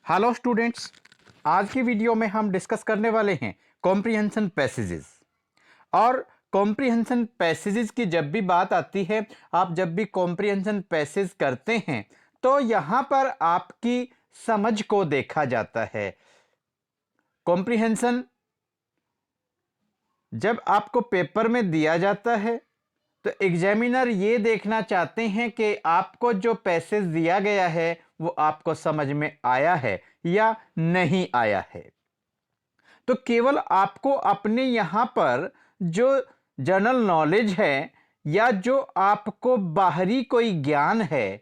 Hello students, आज की video में हम डिस्कस करने वाले हैं कॉम्प्रिहेंशन पैसेजेस। और कॉम्प्रिहेंशन पैसेजेस की जब भी बात आती है, आप जब भी कॉम्प्रिहेंशन पैसेज करते हैं तो यहाँ पर आपकी समझ को देखा जाता है। कॉम्प्रिहेंशन जब आपको पेपर में दिया जाता है तो एग्जामिनर ये देखना चाहते हैं कि आपको जो पैसेज दिया गया है वो आपको समझ में आया है या नहीं आया है। तो केवल आपको अपने यहाँ पर जो जनरल नॉलेज है या जो आपको बाहरी कोई ज्ञान है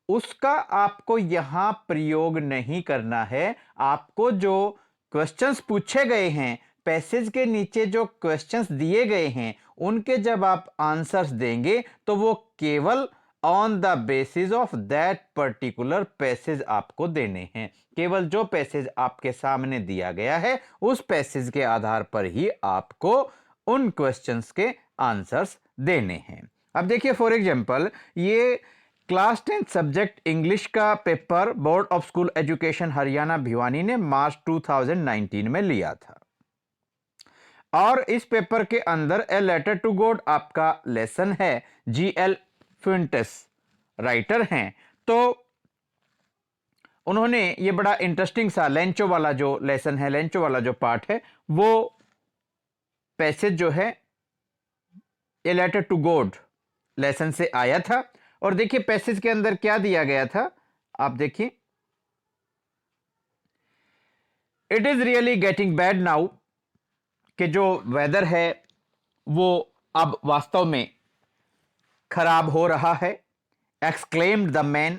उसका आपको यहाँ प्रयोग नहीं करना है। आपको जो क्वेश्चंस पूछे गए हैं, पैसेज के नीचे जो क्वेश्चंस दिए गए हैं, उनके जब आप आंसर्स देंगे तो वो केवल on the basis of that particular passage आपको देने हैं। केवल जो पैसेज आपके सामने दिया गया है उस पैसेज के आधार पर ही आपको उन क्वेश्चंस के आंसर्स देने हैं। अब देखिए, फॉर एग्जांपल ये क्लास 10 सब्जेक्ट इंग्लिश का paper board of school education Haryana Bhiwani ने मार्च 2019 में लिया था। और इस पेपर के अंदर ए लेटर टू गॉड आपका लेसन है। जीएल फ्यूंटेस राइटर हैं, तो उन्होंने ये बड़ा इंटरेस्टिंग सा लेंचो वाला जो लेसन है, लेंचो वाला जो पार्ट है, वो पैसेज जो है a letter to God lesson से आया था। और देखिए पैसेज के अंदर क्या दिया गया था, आप देखिए, it is really getting bad now, कि जो वेदर है वो अब वास्तव में खराब हो रहा है। एक्सक्लेम्ड द मैन,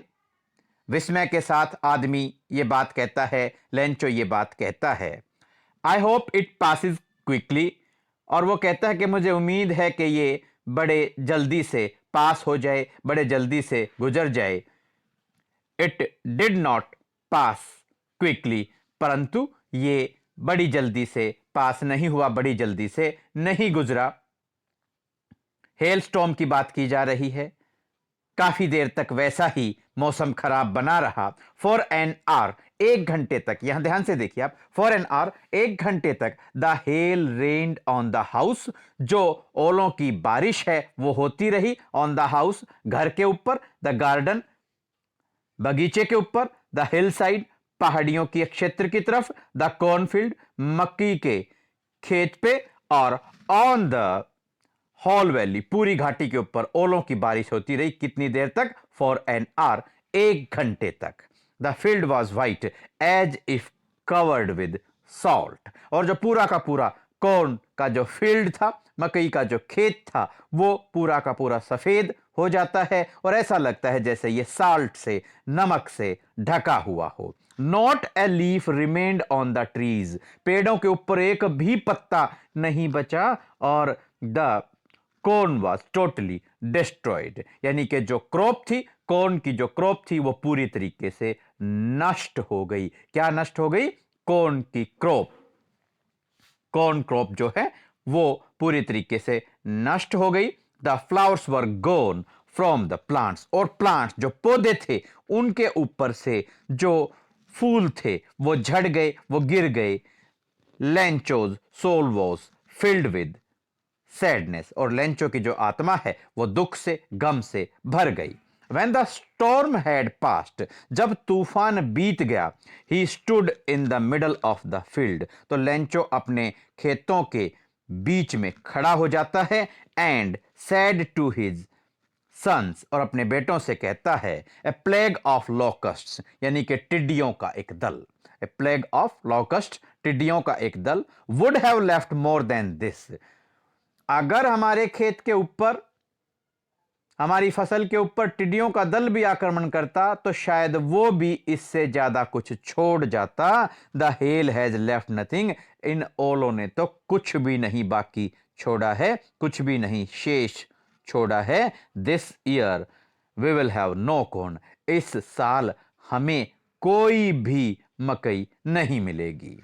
विस्मय के साथ आदमी ये बात कहता है, लेंचो ये बात कहता है। I hope it passes quickly, और वो कहता है कि मुझे उम्मीद है कि ये बड़े जल्दी से पास हो जाए, बड़े जल्दी से गुजर जाए। It did not pass quickly, परंतु ये बड़ी जल्दी से पास नहीं हुआ, बड़ी जल्दी से नहीं गुजरा। हेल स्टॉर्म की बात की जा रही है। काफी देर तक वैसा ही मौसम खराब बना रहा। फॉर एन आवर, एक घंटे तक, यहां ध्यान से देखिए आप, फॉर एन आवर, एक घंटे तक, the hell rained on the house, जो ओलों की बारिश है वो होती रही। ऑन द हाउस, घर के ऊपर, द गार्डन, बगीचे के ऊपर, द हिल साइड, पहाड़ियों के क्षेत्र की तरफ, द कॉर्नफील्ड, मक्की के खेत पे, और ऑन द हॉल वैली, पूरी घाटी के ऊपर ओलों की बारिश होती रही। कितनी देर तक? फॉर एन आवर, एक घंटे तक। The field was white as if covered with salt, और जो पूरा का पूरा कॉर्न का जो फील्ड था, मकई का जो खेत था, वो पूरा का पूरा सफेद हो जाता है और ऐसा लगता है जैसे ये साल्ट से, नमक से ढका हुआ हो। Not a leaf remained on the trees, पेड़ों के ऊपर एक भी पत्ता नहीं बचा। और the corn was totally destroyed, यानी कि जो क्रॉप थी, कॉर्न की जो क्रॉप थी, वो पूरी तरीके से नष्ट हो गई। क्या नष्ट हो गई? कॉर्न की क्रॉप, कॉर्न क्रॉप जो है वो पूरी तरीके से नष्ट हो गई। The flowers were gone from the plants, और प्लांट्स जो पौधे थे उनके ऊपर से जो फूल थे वो झड़ गए, वो गिर गए। Lencho's soul was filled with sadness, और लेंचो की जो आत्मा है वो दुख से, गम से भर गई। When the storm had passed, जब तूफान बीत गया, he stood in the middle of the field, तो लेंचो अपने खेतों के बीच में खड़ा हो जाता है। and said to his sons, और अपने बेटों से कहता है, a plague of locusts, यानी कि टिड्डियों का एक दल, a plague of locusts, टिड्डियों का एक दल, would have left more than this, अगर हमारे खेत के ऊपर, हमारी फसल के ऊपर टिड्डियों का दल भी आक्रमण करता तो शायद वो भी इससे ज्यादा कुछ छोड़ जाता। The hail has left nothing, इन ओलों ने तो कुछ भी नहीं बाकी छोड़ा है, कुछ भी नहीं शेष छोड़ा है। This year we will have no corn, इस साल हमें कोई भी मकई नहीं मिलेगी।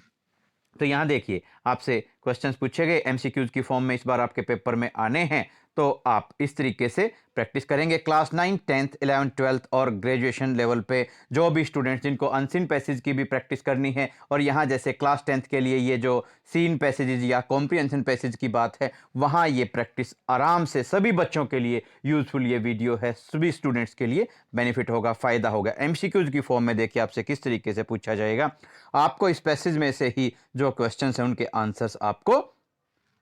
तो यहां देखिए, आपसे क्वेश्चंस पूछे गए, एमसीक्यूज की फॉर्म में इस बार आपके पेपर में आने हैं। तो आप इस तरीके से प्रैक्टिस करेंगे। क्लास 9, 10th, 11th, 12th और ग्रेजुएशन लेवल पे जो भी स्टूडेंट्स जिनको अनसीन पैसेज की भी प्रैक्टिस करनी है, और यहाँ जैसे क्लास 10th के लिए ये जो सीन पैसेजेस या कॉम्प्रिहेंशन पैसेज की बात है, वहाँ ये प्रैक्टिस आराम से सभी बच्चों के लिए यूजफुल ये वीडियो है, सभी स्टूडेंट्स के लिए बेनिफिट होगा, फ़ायदा होगा। एमसीक्यूज की फॉर्म में देखिए आपसे किस तरीके से पूछा जाएगा। आपको इस पैसेज में से ही जो क्वेश्चन हैं उनके आंसर्स आपको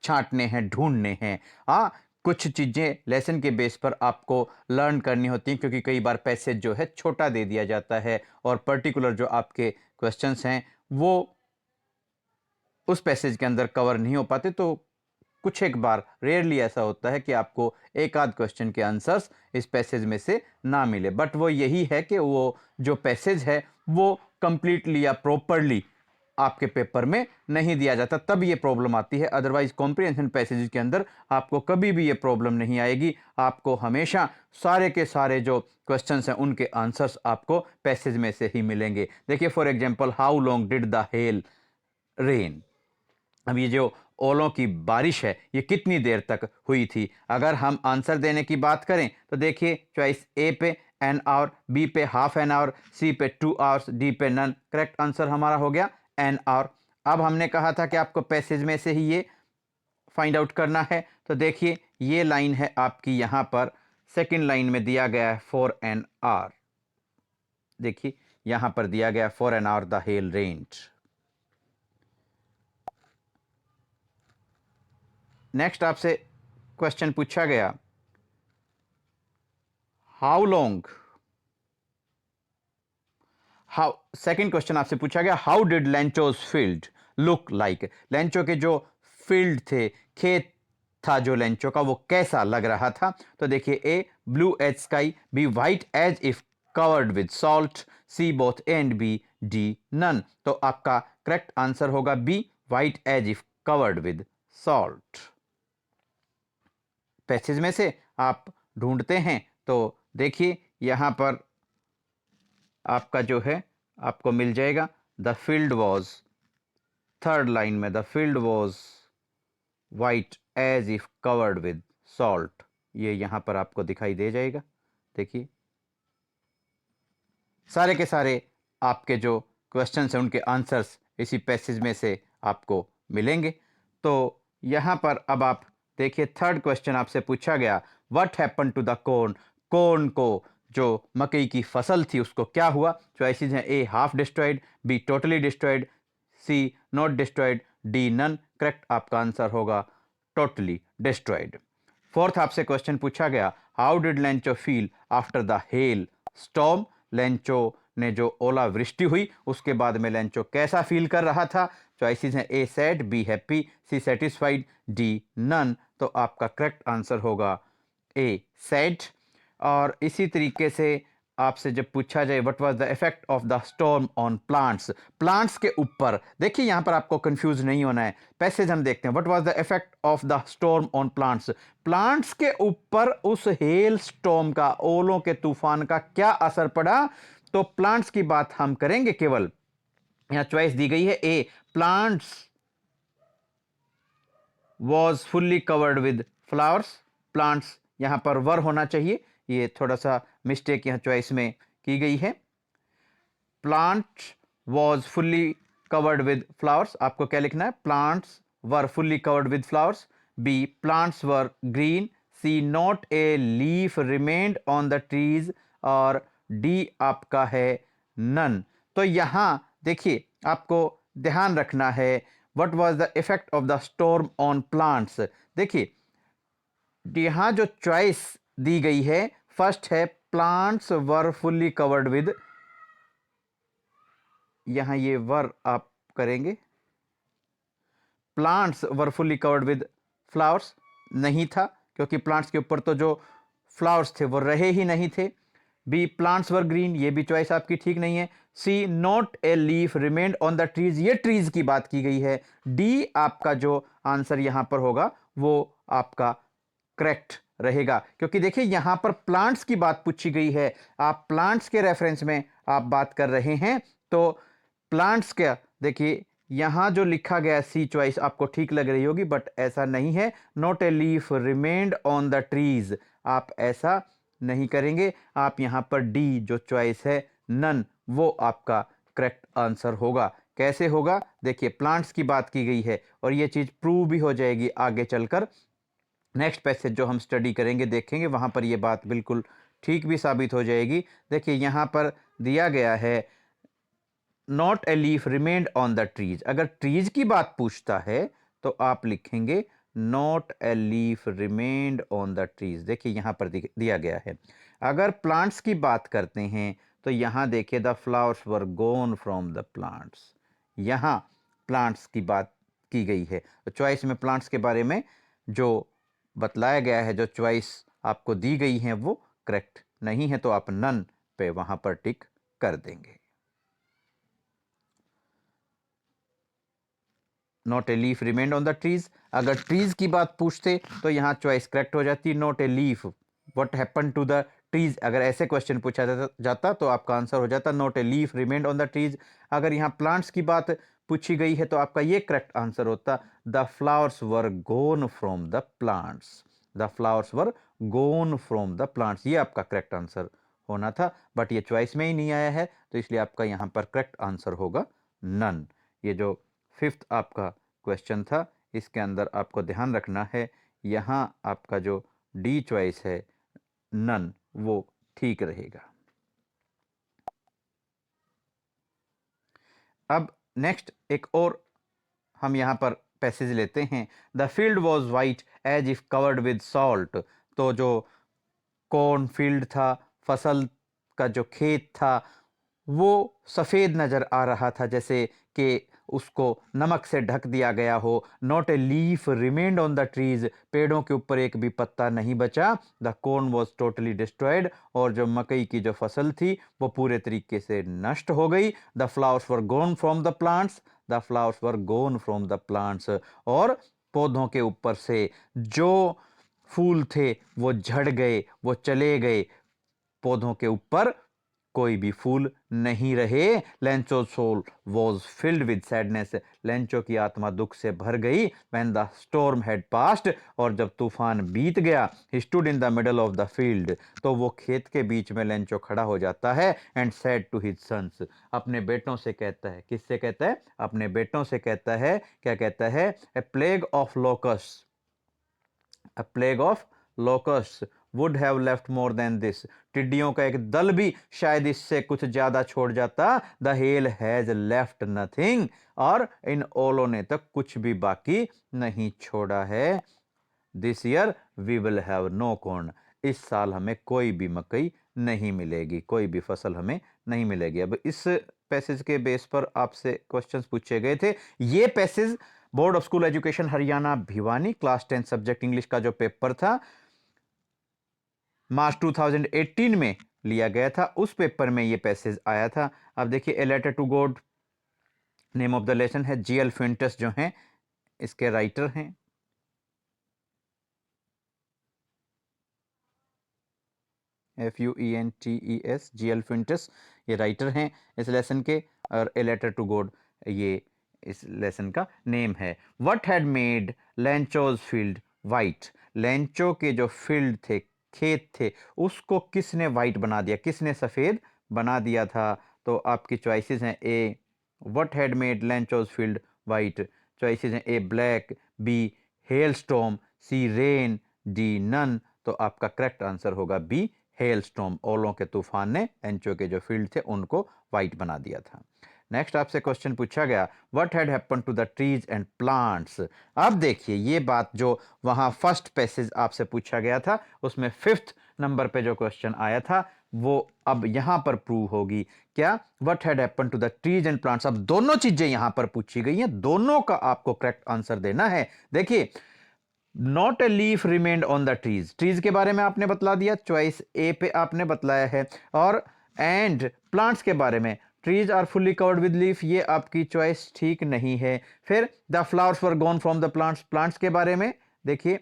छांटने हैं, ढूंढने हैं। हाँ, कुछ चीज़ें लेसन के बेस पर आपको लर्न करनी होती हैं, क्योंकि कई बार पैसेज जो है छोटा दे दिया जाता है और पर्टिकुलर जो आपके क्वेश्चंस हैं वो उस पैसेज के अंदर कवर नहीं हो पाते। तो कुछ एक बार रेयरली ऐसा होता है कि आपको एक आध क्वेश्चन के आंसर्स इस पैसेज में से ना मिले, बट वो यही है कि वो जो पैसेज है वो कंप्लीटली या प्रॉपरली आपके पेपर में नहीं दिया जाता, तब ये प्रॉब्लम आती है। अदरवाइज कॉम्प्रिहेंशन पैसेज के अंदर आपको कभी भी ये प्रॉब्लम नहीं आएगी। आपको हमेशा सारे के सारे जो क्वेश्चंस हैं उनके आंसर्स आपको पैसेज में से ही मिलेंगे। देखिए for example, how long did the hell rain. अब ये जो ओलों की बारिश है ये कितनी देर तक हुई थी। अगर हम आंसर देने की बात करें तो देखिए चॉइस ए पे एन आवर, बी पे हाफ एन आवर, सी पे 2 आवर्स, डी पे नन। करेक्ट आंसर हमारा हो गया एन आवर। अब हमने कहा था कि आपको पैसेज में से ही ये फाइंड आउट करना है, तो देखिए ये लाइन है आपकी, यहां पर सेकंड लाइन में दिया गया है 4 एन आवर। देखिए यहां पर दिया गया 4 an hour the hell rained. Next आपसे क्वेश्चन पूछा गया, how long, how, second question आपसे पूछा गया, how did Lencho's field look like. Lencho के जो फील्ड थे, खेत था जो लेंचो का, वो कैसा लग रहा था। तो देखिए A blue as sky, B white as if covered with salt, C both A and B, D none. तो आपका करेक्ट आंसर होगा B, white as if covered with salt. Passage में से आप ढूंढते हैं तो देखिए यहां पर आपका जो है आपको मिल जाएगा, the field was, third line में the field was white as if covered with salt, ये यहां पर आपको दिखाई दे जाएगा। देखिए सारे के सारे आपके जो क्वेश्चंस हैं उनके आंसर्स इसी पैसेज में से आपको मिलेंगे। तो यहां पर अब आप देखिए थर्ड क्वेश्चन आपसे पूछा गया, what happen to the corn. Corn को, जो मकई की फसल थी, उसको क्या हुआ। चॉइसेस हैं A half destroyed, B totally destroyed, C not destroyed, D none. Correct आपका आंसर होगा टोटली डिस्ट्रॉयड। फोर्थ आपसे क्वेश्चन पूछा गया, how did Lencho feel after the hail storm. Lencho ने जो ओलावृष्टि हुई उसके बाद में लेंचो कैसा फील कर रहा था। चॉइसेस हैं A sad, B happy, C satisfied, D none. तो आपका करेक्ट आंसर होगा ए सैड। और इसी तरीके से आपसे जब पूछा जाए what was the effect of the storm on plants, plants के ऊपर, देखिए यहां पर आपको कंफ्यूज नहीं होना है। पैसेज हम देखते हैं, what was the effect of the storm on plants. Plants के ऊपर उस हेल स्टॉर्म का, ओलों के तूफान का क्या असर पड़ा। तो प्लांट्स की बात हम करेंगे केवल। यहां चॉइस दी गई है A, plants was fully covered with flowers. Plants यहां पर वर होना चाहिए, ये थोड़ा सा मिस्टेक यहां चॉइस में की गई है। Plant was fully covered with flowers, आपको क्या लिखना है, plants were fully covered with flowers. B plants were green, C not a leaf remained on the trees, और डी आपका है नन। तो यहां देखिए आपको ध्यान रखना है, what was the effect of the storm on plants. देखिए यहां जो चॉइस दी गई है, फर्स्ट है plants were fully covered with, यहां ये वर आप करेंगे, plants were fully covered with flowers नहीं था, क्योंकि प्लांट्स के ऊपर तो जो फ्लावर्स थे वो रहे ही नहीं थे। बी प्लांट्स वर ग्रीन, ये भी चॉइस आपकी ठीक नहीं है। C not a leaf remained on the trees, ये ट्रीज की बात की गई है। डी आपका जो आंसर यहां पर होगा वो आपका करेक्ट रहेगा, क्योंकि देखिए यहां पर प्लांट्स की बात पूछी गई है, आप प्लांट्स के रेफरेंस में आप बात कर रहे हैं। तो प्लांट्स क्या, देखिए यहां जो लिखा गया सी चॉइस आपको ठीक लग रही होगी, बट ऐसा नहीं है। Not a leaf remained on the trees, आप ऐसा नहीं करेंगे। आप यहां पर डी जो चॉइस है नन, वो आपका करेक्ट आंसर होगा। कैसे होगा? देखिए, प्लांट्स की बात की गई है और ये चीज प्रूव भी हो जाएगी आगे चलकर। नेक्स्ट पैसेज जो हम स्टडी करेंगे, देखेंगे, वहां पर ये बात बिल्कुल ठीक भी साबित हो जाएगी। देखिए, यहां पर दिया गया है not a leaf remained on the trees. अगर ट्रीज की बात पूछता है तो आप लिखेंगे not a leaf remained on the trees. देखिए, यहां पर दिया गया है। अगर प्लांट्स की बात करते हैं तो यहां देखिए the flowers were gone from the plants. यहां प्लांट्स की बात की गई है, तो चॉइस में प्लांट्स के बारे में जो बतलाया गया है, जो चॉइस आपको दी गई है, वो करेक्ट नहीं है, तो आप नन पे वहां पर टिक कर देंगे। Not a leaf remained on the trees. अगर ट्रीज की बात पूछते तो यहां चॉइस करेक्ट हो जाती, not a leaf what happen to the trees. अगर ऐसे क्वेश्चन पूछा जाता तो आपका आंसर हो जाता not a leaf remained on the trees. अगर यहां प्लांट्स की बात पूछी गई है तो आपका ये करेक्ट आंसर होता the flowers were gone from the plants. The flowers were gone from the plants, ये आपका करेक्ट आंसर होना था, बट ये चॉइस में ही नहीं आया है, तो इसलिए आपका यहां पर करेक्ट आंसर होगा नन। ये जो फिफ्थ आपका क्वेश्चन था, इसके अंदर आपको ध्यान रखना है, यहां आपका जो डी चॉइस है नन, वो ठीक रहेगा। अब नेक्स्ट एक और हम यहां पर पैसेज लेते हैं। The field was white as if covered with salt. तो जो कॉर्न फील्ड था, फसल का जो खेत था, वो सफ़ेद नज़र आ रहा था, जैसे कि उसको नमक से ढक दिया गया हो। Not a leaf remained on the trees, पेड़ों के ऊपर एक भी पत्ता नहीं बचा। The corn was totally destroyed, और जो मकई की जो फसल थी वो पूरे तरीके से नष्ट हो गई। The flowers were gone from the plants, the flowers were gone from the plants, और पौधों के ऊपर से जो फूल थे वो झड़ गए, वो चले गए, पौधों के ऊपर कोई भी फूल नहीं रहे। Lencho soul was filled with sadness, Lencho की आत्मा दुख से भर गई। When the storm had passed, और जब तूफान बीत गया। He stood in the middle of the field, तो वो खेत के बीच में लेंचो खड़ा हो जाता है। And said to his sons, अपने बेटों से कहता है, किससे कहता है? अपने बेटों से कहता है। क्या कहता है? A plague of locust, A plague of locusts would have left more than this, टिड्डियों का एक दल भी शायद इससे कुछ ज्यादा छोड़ जाता। The hail has left nothing, और इन ओलों ने तक कुछ भी बाकी नहीं छोड़ा है। This year we will have no corn, इस साल हमें कोई भी मकई नहीं मिलेगी, कोई भी फसल हमें नहीं मिलेगी। अब इस पैसेज के बेस पर आपसे क्वेश्चंस पूछे गए थे। ये passage board of school education Haryana Bhiwani class 10 subject English का जो पेपर था मार्च 2018 में लिया गया था, उस पेपर में ये पैसेज आया था। अब देखिए, a letter to God name of the lesson है। जीएल फिंटस जो हैं इसके राइटर हैं। FUENTES, जीएल फिंटस ये राइटर हैं इस लेसन के, और ए लेटर टू गॉड ये इस लेसन का नेम है। What had made Lencho's field white, Lencho के जो फील्ड थे, खेत थे, उसको किसने वाइट बना दिया, किसने सफ़ेद बना दिया था? तो आपकी चॉइसेस हैं, A what had made Lencho's field white, choices हैं A black, B hail storm, C rain, D none. तो आपका करेक्ट आंसर होगा बी हेल स्टॉर्म, ओलों के तूफान ने लेंचो के जो फील्ड थे उनको वाइट बना दिया था। नेक्स्ट आपसे क्वेश्चन पूछा गया, what had happen to the trees and plants. अब देखिए, ये बात जो वहां फर्स्ट पैसेज आपसे पूछा गया था, उसमें 5th नंबर पे जो क्वेश्चन आया था, वो अब यहां पर प्रूव होगी। क्या? What had happen to the trees and plants. अब दोनों चीजें यहां पर पूछी गई हैं, दोनों का आपको करेक्ट आंसर देना है। देखिए, not a leaf remained on the trees, trees के बारे में आपने बतला दिया, चॉइस ए पे आपने बतलाया है। और एंड प्लांट्स के बारे में, trees are fully covered with leaf, ये आपकी चॉइस ठीक नहीं है। फिर the flowers were gone from the plants, plants के बारे में देखिए,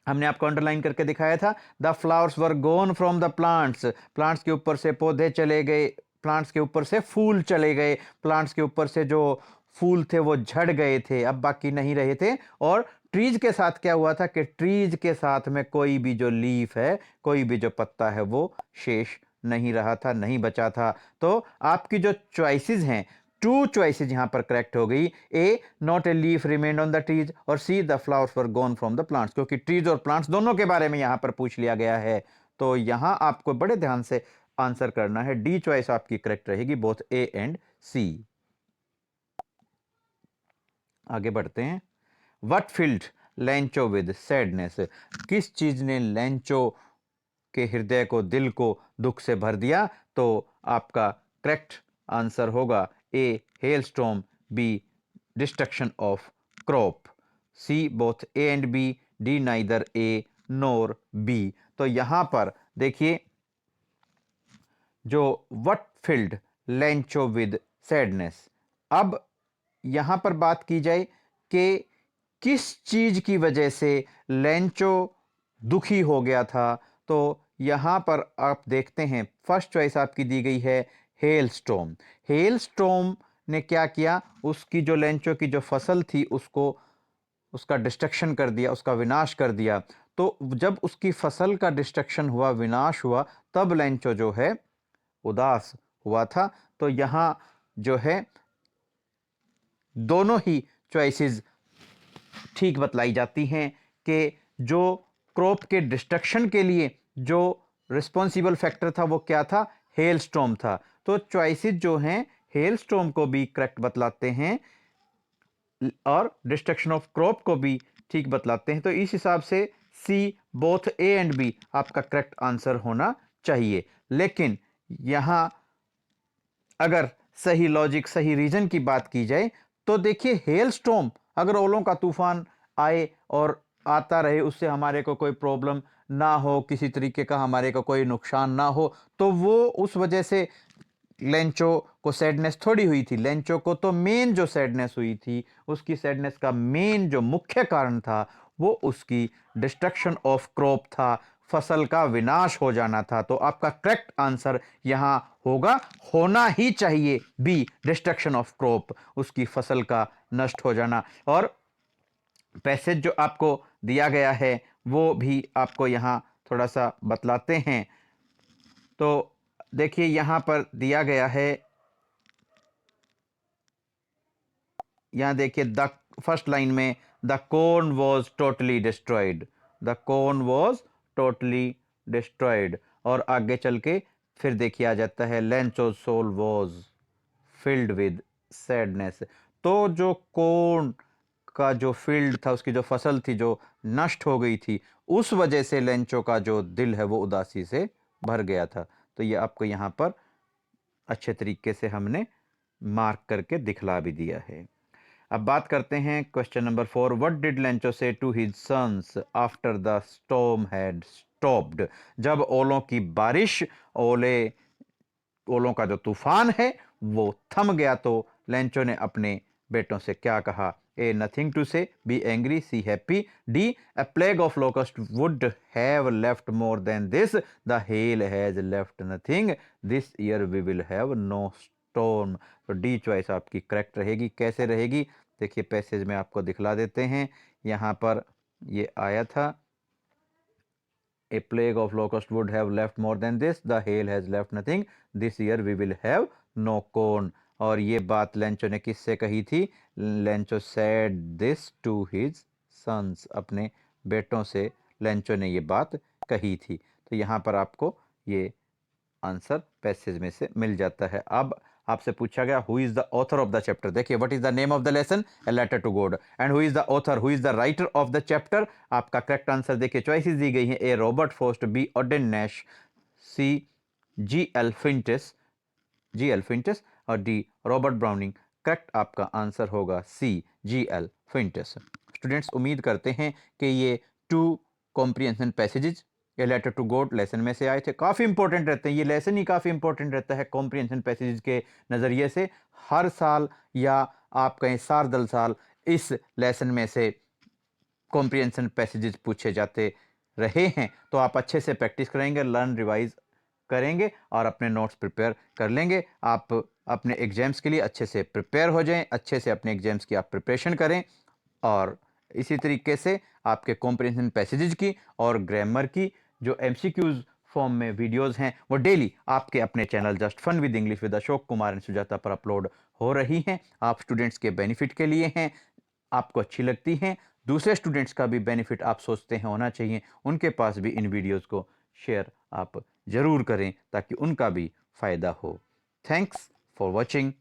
हमने आपको अंडरलाइन करके दिखाया था, the flowers were gone from the plants, plants के ऊपर से पौधे चले गए, प्लांट्स के ऊपर से फूल चले गए, प्लांट्स के ऊपर से जो फूल थे वो झड़ गए थे, अब बाकी नहीं रहे थे। और ट्रीज के साथ क्या हुआ था कि ट्रीज के साथ में कोई भी जो लीफ है, कोई भी जो पत्ता है, वो शेष नहीं रहा था, नहीं बचा था। तो आपकी जो चॉइसेस हैं, 2 चॉइसेस यहां पर करेक्ट हो गई। A, not a leaf remained on the trees, और C, the flowers were gone from the plants, क्योंकि ट्रीज और प्लांट्स दोनों के बारे में यहां पर पूछ लिया गया है। तो यहां आपको बड़े ध्यान से आंसर करना है। डी चॉइस आपकी करेक्ट रहेगी, बोथ ए एंड सी। आगे बढ़ते हैं। What filled Lencho with sadness, किस चीज ने लेंचो के हृदय को, दिल को दुख से भर दिया? तो आपका करेक्ट आंसर होगा A, hailstorm, B, destruction of crop, C, both A and B, D, neither A nor B. तो यहां पर देखिए, जो what filled Lencho with sadness, अब यहां पर बात की जाए कि किस चीज की वजह से लेंचो दुखी हो गया था, तो यहां पर आप देखते हैं फर्स्ट चॉइस आपकी दी गई है हेलस्टॉर्म। हेलस्टॉर्म ने क्या किया, उसकी जो लेंचो की जो फसल थी उसको, उसका डिस्ट्रक्शन कर दिया, उसका विनाश कर दिया। तो जब उसकी फसल का डिस्ट्रक्शन हुआ, विनाश हुआ, तब लेंचो जो है उदास हुआ था। तो यहां जो है दोनों ही चॉइसेस ठीक बतलाई जाती हैं कि जो क्रॉप के डिस्ट्रक्शन के लिए जो रिस्पॉन्सिबल फैक्टर था वो क्या था, हेलस्टॉर्म था। तो चॉइसेस जो हैं हेलस्टॉर्म को भी करेक्ट बतलाते हैं और डिस्ट्रक्शन ऑफ क्रॉप को भी ठीक बतलाते हैं। तो इस हिसाब से सी, बोथ ए एंड बी आपका करेक्ट आंसर होना चाहिए। लेकिन यहां अगर सही लॉजिक, सही रीजन की बात की जाए, तो देखिए हेलस्टॉर्म, अगर ओलों का तूफान आए और आता रहे, उससे हमारे को कोई प्रॉब्लम ना हो, किसी तरीके का हमारे को कोई नुकसान ना हो, तो वो उस वजह से लेंचो को सैडनेस थोड़ी हुई थी। लेंचो को तो मेन जो सैडनेस हुई थी, उसकी सैडनेस का मेन जो मुख्य कारण था, वो उसकी डिस्ट्रक्शन ऑफ क्रॉप था, फसल का विनाश हो जाना था। तो आपका करेक्ट आंसर यहां होगा, होना ही चाहिए बी, डिस्ट्रक्शन ऑफ क्रॉप, उसकी फसल का नष्ट हो जाना। और पैसेज जो आपको दिया गया है वो भी आपको यहां थोड़ा सा बतलाते हैं। तो देखिए यहां पर दिया गया है, यहां देखिए द फर्स्ट लाइन में, the corn was totally destroyed, the corn was totally destroyed. और आगे चल के फिर देखिए आ जाता है Lencho soul was filled with sadness. तो जो कोन का जो फील्ड था, उसकी जो फसल थी जो नष्ट हो गई थी, उस वजह से लेंचो का जो दिल है वो उदासी से भर गया था। तो ये आपको यहाँ पर अच्छे तरीके से हमने मार्क करके दिखला भी दिया है। अब बात करते हैं question number 4। What did Lencho say to his sons after the storm had stopped, जब ओलों की बारिश, ओलों का जो तूफान है वो थम गया, तो लेंचो ने अपने बेटों से क्या कहा? A, nothing to say, B, angry, C, happy, D, a plague of locust would have left more than this, the hail has left nothing, this year we will have no storm. तो D choice आपकी correct रहेगी। कैसे रहेगी? देखिए passage में आपको दिखला देते हैं। यहाँ पर ये आया था, A plague of locust would have left more than this. The hail has left nothing. This year we will have no corn. और ये बात लेंचो ने किससे कही थी? Lencho said this to his sons. अपने बेटों से लेंचो ने ये बात कही थी। तो यहाँ पर आपको ये आंसर पैसेज में से मिल जाता है। अब आपसे पूछा गया who is the author of the chapter. देखिए what is the name of the lesson? A letter to God. And who is the author, who is the writer of the chapter? आपका करेक्ट आंसर देखिए choices दी गई हैं। A, Robert Frost, B, Ogden Nash, C, G L. Fuentes, G L. Fuentes, और D, Robert Browning. Correct आपका answer होगा C, G L. फिंटस। Students उम्मीद करते हैं कि ये 2 कॉम्प्रिहेंशन पैसेजेस ये लेटर टू गॉड लेसन में से आए थे, काफ़ी इंपॉर्टेंट रहते हैं। ये लेसन ही काफ़ी इंपॉर्टेंट रहता है कॉम्प्रिहेंशन पैसेजेस के नज़रिए से। हर साल या आप कहें सार्दल साल इस लेसन में से कॉम्प्रिहेंशन पैसेजेस पूछे जाते रहे हैं। तो आप अच्छे से प्रैक्टिस करेंगे, लर्न, रिवाइज करेंगे और अपने नोट्स प्रिपेयर कर लेंगे। आप अपने एग्जाम्स के लिए अच्छे से प्रिपेयर हो जाएं, अच्छे से अपने एग्जाम्स की आप प्रिपरेशन करें और इसी तरीके से आपके कॉम्प्रिहेंशन पैसेजेस की और ग्रामर की जो एमसीक्यूज फॉर्म में वीडियोस हैं वो डेली आपके अपने channel just fun with English with Ashok Kumar and Sujata पर अपलोड हो रही हैं। आप स्टूडेंट्स के बेनिफिट के लिए हैं, आपको अच्छी लगती हैं, दूसरे स्टूडेंट्स का भी बेनिफिट आप सोचते हैं होना चाहिए, उनके पास भी इन वीडियोस को शेयर आप ज़रूर करें ताकि उनका भी फ़ायदा हो। Thanks for watching.